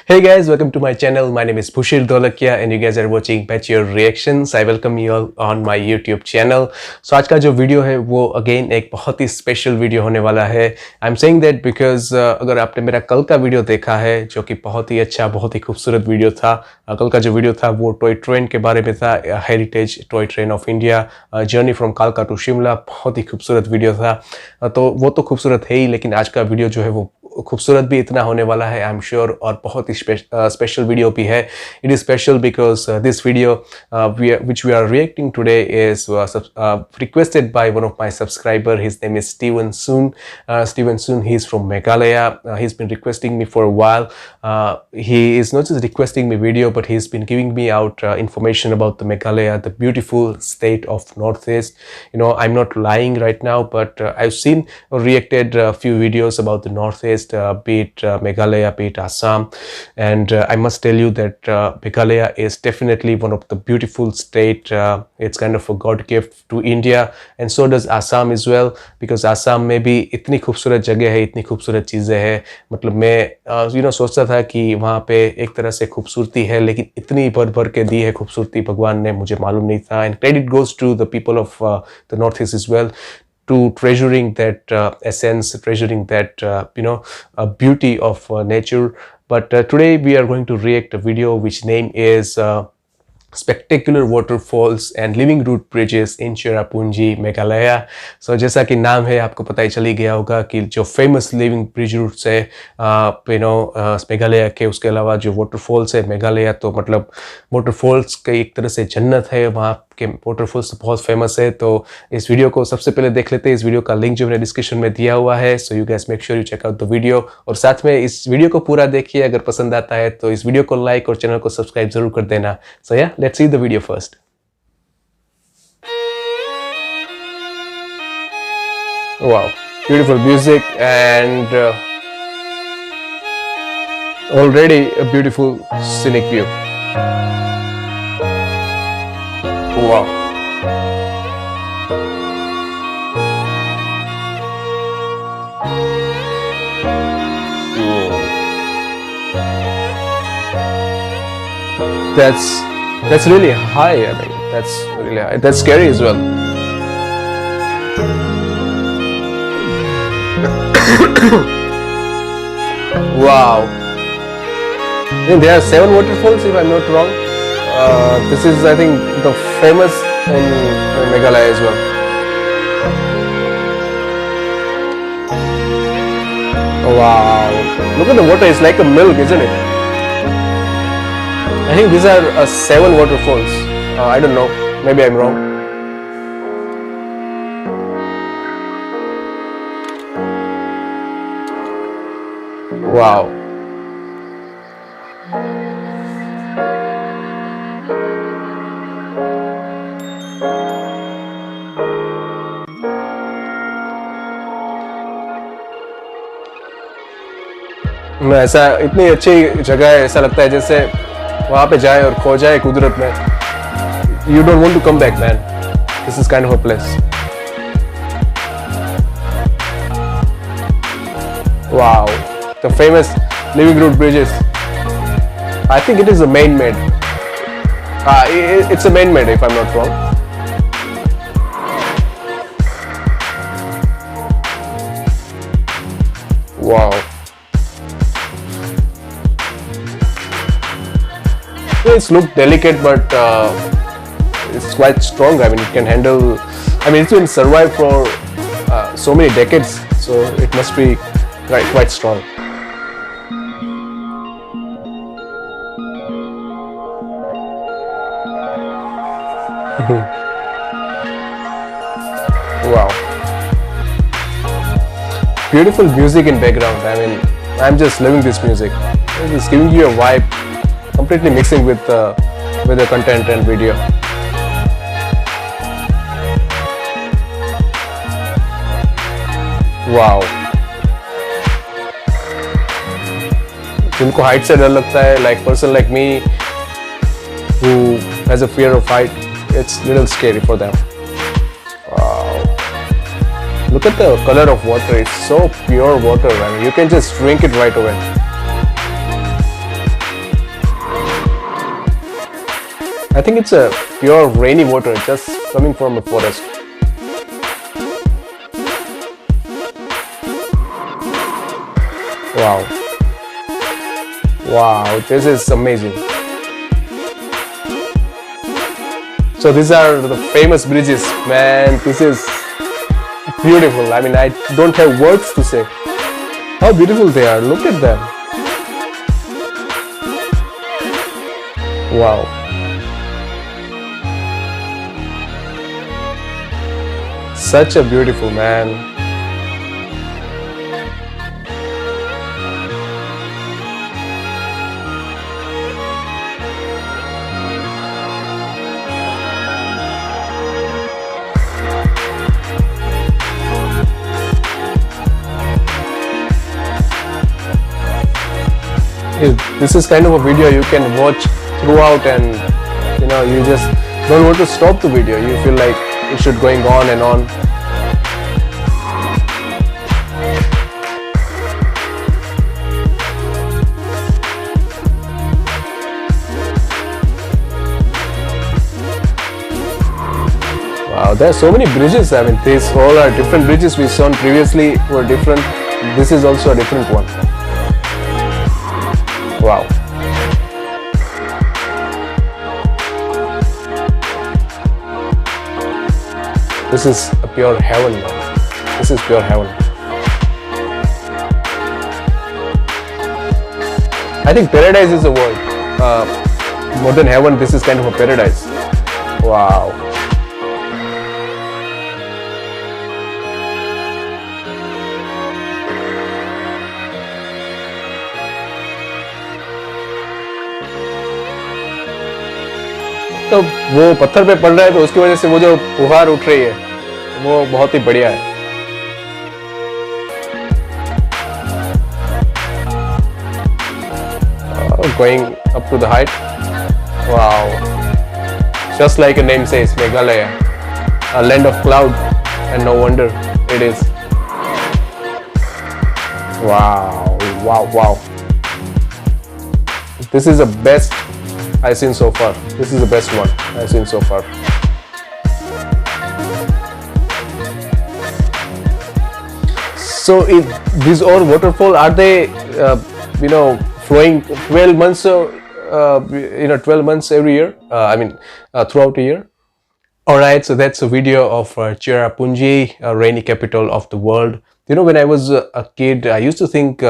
Hey guys, welcome to my channel. My name is Pushir Dolakia and you guys are watching Mature Reactions. I welcome you all on my YouTube channel. So आज का जो video है वो again एक बहुत ही special video होने वाला है. I'm saying that because अगर आपने मेरा कल का वीडियो देखा है जो कि बहुत ही अच्छा, बहुत ही खूबसूरत वीडियो था. कल का जो वीडियो था वो टॉय ट्रेन के बारे में था, heritage toy train of India, journey from कालका टू शिमला. बहुत ही खूबसूरत वीडियो था. तो वो तो खूबसूरत है ही, लेकिन आज का वीडियो जो है वो खूबसूरत भी इतना होने वाला है, आई एम श्योर, और बहुत ही स्पेशल वीडियो भी है. It is special because this video which we are reacting today is requested by one of my subscriber. His name is Steven Soon. Steven Soon, he is from Meghalaya. He's been requesting me for a while. He is not just requesting me video, but he's been giving me out information about the Meghalaya, the beautiful state of Northeast. You know, I'm not lying right now, but I've seen or reacted a few videos about the Northeast, be it Meghalaya, be it Assam, and I must tell you that Meghalaya is definitely one of the beautiful state. It's kind of a God gift to India, and so does Assam as well, because Assam में भी इतनी खूबसूरत जगह है, इतनी खूबसूरत चीज़ें हैं. मतलब मैं सोचता था कि वहाँ पे एक तरह से खूबसूरती है, लेकिन इतनी भर भर के दी है खूबसूरती भगवान ने, मुझे मालूम नहीं था. And credit goes to the people of the Northeast as well, to treasuring that essence, treasuring that beauty of nature. But today we are going to react a video which name is spectacular waterfalls and living root bridges in CHERRAPUNJI, Meghalaya. So जैसा कि नाम है आपको पता ही चली गया होगा कि जो फेमस लिविंग ब्रिज रूट्स है मेघालय के, उसके अलावा जो वाटरफॉल्स है मेघालय, तो मतलब वाटरफॉल्स की एक तरह से जन्नत है. वहाँ के वाटरफॉल्स बहुत फेमस है. तो इस वीडियो को सबसे पहले देख लेते हैं. इस वीडियो का लिंक जो मैंने डिस्क्रिप्शन में दिया हुआ है. So you guys make sure you check out the video, और साथ में इस वीडियो को पूरा देखिए. अगर पसंद आता है तो इस वीडियो को लाइक और चैनल को सब्सक्राइब जरूर कर देना. सो या let's see the video first. Wow, beautiful music and already a beautiful scenic view. Wow. That's really high. I mean, that's really high. That's scary as well. Wow. And there are 7 waterfalls, if I'm not wrong. This is, I think, the famous in Meghalaya as well. Wow. Look at the water. It's like a milk, isn't it? I think these are 7 waterfalls. I don't know. Maybe I'm wrong. Wow. ऐसा इतनी अच्छी जगह है, ऐसा लगता है जैसे वहाँ पे जाए और खो जाए कुदरत में. You don't want to come back, man. This is kind of a place. Wow, the famous living root bridges. I think it is a man-made. It's a man-made, if I'm not wrong. Wow. It's look delicate, but it's quite strong. I mean, it can handle. I mean, it's been survived for so many decades, so it must be quite strong. Wow. Beautiful music in background. I mean, I'm just loving this music. It's just giving you a vibe, completely mixing with the content and video. Wow. जिनको height से डर लगता है, like person like me who has a fear of height, it's little scary for them. Wow. Look at the color of water. It's so pure water. I mean, you can just drink it right away. I think it's a pure rainy water just coming from a forest. Wow. Wow, this is amazing. So these are the famous bridges, man. This is beautiful. I mean, I don't have words to say how beautiful they are. Look at them. Wow. Such a beautiful, man. This is kind of a video you can watch throughout, and you just don't want to stop the video. You feel like it should going on and on. Wow, there are so many bridges. I mean, these all are different bridges we saw previously were different. This is also a different one. Wow. This is a pure heaven, man. This is pure heaven. I think paradise is a word. More than heaven, this is kind of a paradise. Wow. तो वो पत्थर पे पड़ रहा है तो उसकी वजह से वो जो फुहार उठ रही है वो बहुत ही बढ़िया है. Going up to the height. Wow. Just like a name says, Meghalaya, a land of cloud, and no wonder it is. Wow, wow, wow. This is the best I've seen so far. This is the best one I've seen so far. So these all waterfall, are they flowing 12 months 12 months every year? Throughout a year. Alright, so that's a video of CHERRAPUNJI, rainy capital of the world. When I was a kid, I used to think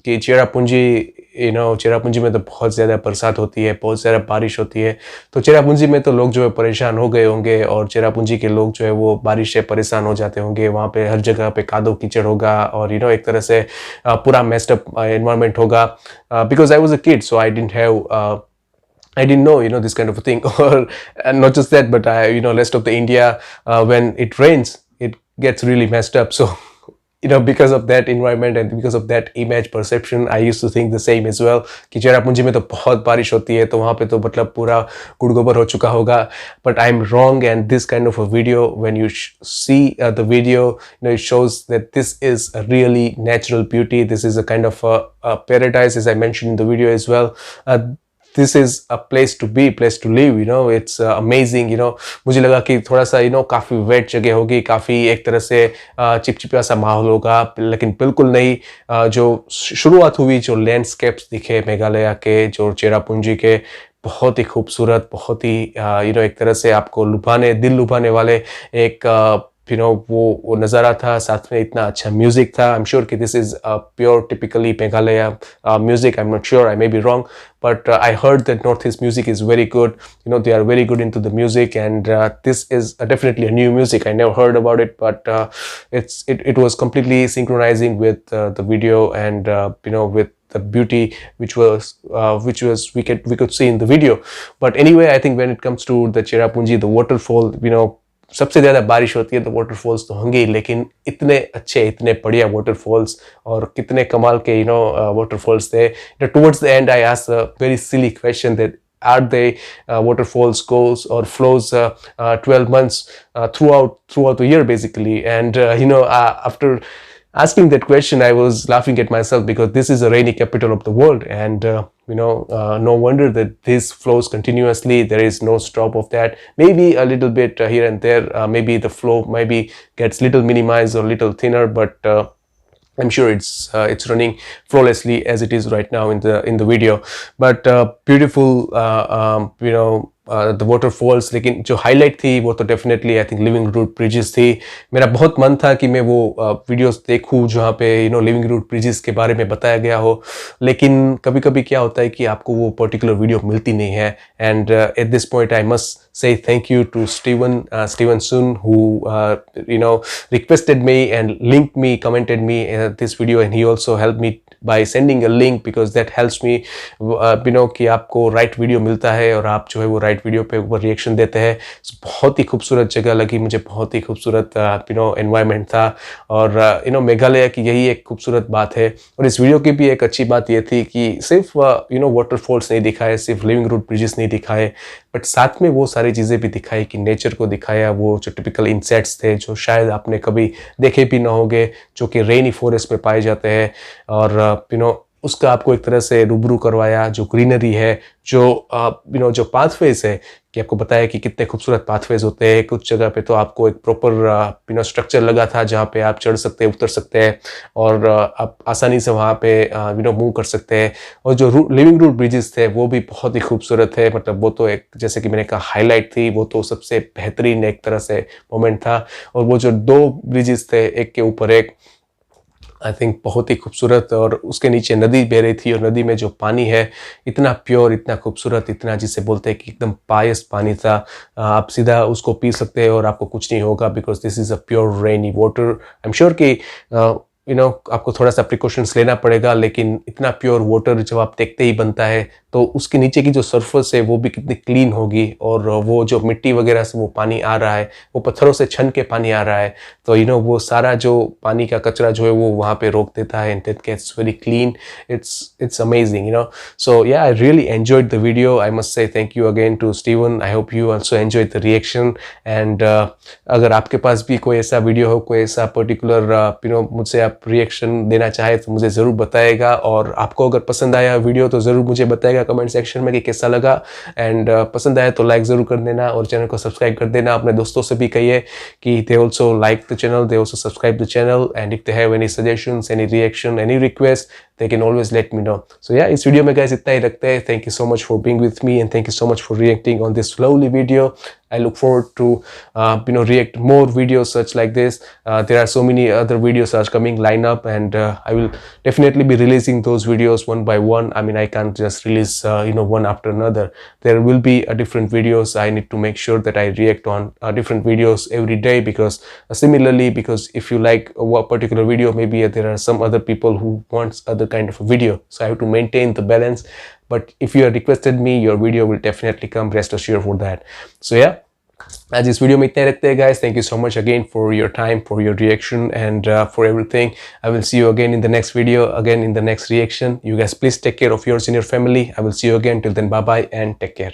कि चेरापूंजी में तो बहुत ज़्यादा बरसात होती है, बहुत ज़्यादा बारिश होती है, तो चेरापूंजी में तो लोग जो है परेशान हो गए होंगे, और चेरापूंजी के लोग जो है वो बारिश से परेशान हो जाते होंगे. वहाँ पे हर जगह पे कादो कीचड़ होगा, और एक तरह से पूरा मेस्ड अप एनवायरनमेंट होगा. Because I was a kid, so I didn't know, this kind of a thing. Or not just that, but rest of the India, when it rains, it gets really messed up. So, because of that environment and because of that image perception, I used to think the same as well. कि चेरापूंजी में तो बहुत बारिश होती है, तो वहाँ पे तो मतलब पूरा गुड़ गोबर हो चुका होगा. But I'm wrong, and this kind of a video, when you see the video, it shows that this is a really natural beauty. This is a kind of a paradise, as I mentioned in the video as well. This is a place to be, place to live, it's amazing, मुझे लगा कि थोड़ा सा काफ़ी wait जगह होगी, काफ़ी एक तरह से चिपचिपा सा माहौल होगा, लेकिन बिल्कुल नहीं. जो शुरुआत हुई, जो लैंडस्केप्स दिखे मेघालय के, जो चेरापूंजी के, बहुत ही खूबसूरत, बहुत ही एक तरह से आपको दिल लुभाने वाले एक वो नज़ारा था. साथ में इतना अच्छा म्यूजिक था. आई एम श्योर कि this is pure typically Meghalaya music. I am not sure, I may be wrong, but I heard that Northeast music is very good. They are very good into the music, and this is definitely a new music. I never heard about it, but it was completely synchronizing with the video, and with the beauty which we could see in the video. But anyway, I think when it comes to the CHERRAPUNJI, the waterfall, सबसे ज़्यादा बारिश होती है तो waterfalls तो होंगे ही, लेकिन इतने अच्छे, इतने बढ़िया वाटरफॉल्स, और कितने कमाल के वाटरफॉल्स थे. Towards the and I asked a very silly question that are they waterfalls goes or flows 12 months throughout the year basically. And after asking that question, I was laughing at myself because this is a rainy capital of the world, and no wonder that this flows continuously. There is no stop of that. Maybe a little bit here and there, maybe the flow maybe gets little minimized or little thinner, but I'm sure it's running flawlessly as it is right now in the video. But beautiful the waterfalls, लेकिन जो highlight थी वो तो definitely I think living root bridges थी. मेरा बहुत मन था कि मैं वो videos देखूं जहाँ पे living root bridges के बारे में बताया गया हो, लेकिन कभी कभी क्या होता है कि आपको वो particular video मिलती नहीं है. And at this point I must say thank you to Steven Sun, who requested me and linked me, commented me this video, and he also helped me by sending a link, because that helps me कि आपको right video मिलता है और आप जो है वो right video पे ऊपर reaction देते हैं. बहुत ही खूबसूरत जगह लगी मुझे, बहुत ही खूबसूरत environment था, और मेघालय की यही एक खूबसूरत बात है. और इस वीडियो की भी एक अच्छी बात ये थी कि सिर्फ waterfalls नहीं दिखाए, सिर्फ living root bridges नहीं दिखाए, बट साथ में वो सारी चीज़ें भी दिखाई कि नेचर को दिखाया. वो जो टिपिकल इंसेक्ट्स थे जो शायद आपने कभी देखे भी ना होंगे, जो कि रेनी फॉरेस्ट में पाए जाते हैं, और उसका आपको एक तरह से रूबरू करवाया. जो ग्रीनरी है, जो जो पाथवेज है, कि आपको बताया कि कितने खूबसूरत पाथवेज होते हैं. कुछ जगह पे तो आपको एक प्रॉपर स्ट्रक्चर लगा था जहाँ पे आप चढ़ सकते हैं, उतर सकते हैं, और आप आसानी से वहाँ पे मूव कर सकते हैं. और जो लिविंग रूट ब्रिजेस थे वो भी बहुत ही खूबसूरत है. मतलब वो तो एक, जैसे कि मैंने कहा, हाईलाइट थी. वो तो सबसे बेहतरीन एक तरह से मोमेंट था. और वो जो 2 ब्रिजेस थे एक के ऊपर एक, आई थिंक बहुत ही खूबसूरत. और उसके नीचे नदी बह रही थी, और नदी में जो पानी है इतना प्योर, इतना खूबसूरत, इतना जिसे बोलते हैं कि एकदम पायस पानी था. आप सीधा उसको पी सकते हैं और आपको कुछ नहीं होगा, because this is a pure rainy water. I am sure कि आपको थोड़ा सा प्रिकॉशंस लेना पड़ेगा, लेकिन इतना प्योर वाटर जब आप देखते ही बनता है, तो उसके नीचे की जो सरफेस है वो भी कितनी क्लीन होगी. और वो जो मिट्टी वगैरह से वो पानी आ रहा है, वो पत्थरों से छन के पानी आ रहा है, तो वो सारा जो पानी का कचरा जो है वो वहाँ पे रोक देता है, and it gets very clean. It's amazing. So yeah, I really enjoyed the video. I must say thank you again to Steven. I hope you also enjoyed the reaction. And अगर आपके पास भी कोई ऐसा वीडियो हो, कोई ऐसा particular मुझसे आप रिएक्शन देना चाहे, तो मुझे ज़रूर बताएगा. और आपको अगर पसंद आया वीडियो तो ज़रूर मुझे बताएगा कमेंट सेक्शन में कि कैसा लगा. एंड पसंद आया तो लाइक ज़रूर कर देना, और चैनल को सब्सक्राइब कर देना. अपने दोस्तों से भी कहिए कि they also like the channel, they also subscribe the channel, and if they have any suggestions, any reaction, any request, they can always let me know. So yeah, इस वीडियो में guys इतना ही रखते हैं. Thank you so much for being with me, and thank you so much for reacting on this lovely video. I look forward to react more videos such like this. There are so many other videos are coming line up, and I will definitely be releasing those videos one by one. I mean, I can't just release one after another. There will be different videos. I need to make sure that I react on different videos every day, because similarly, because if you like a particular video, maybe there are some other people who wants other kind of a video, so I have to maintain the balance. But if you have requested me, your video will definitely come, rest assured for that. So yeah, आज इस video में इतने रखते हैं guys. Thank you so much again for your time, for your reaction, and for everything. I will see you again in the next video, again in the next reaction. You guys please take care of yours and your family. I will see you again. Till then, bye bye and take care.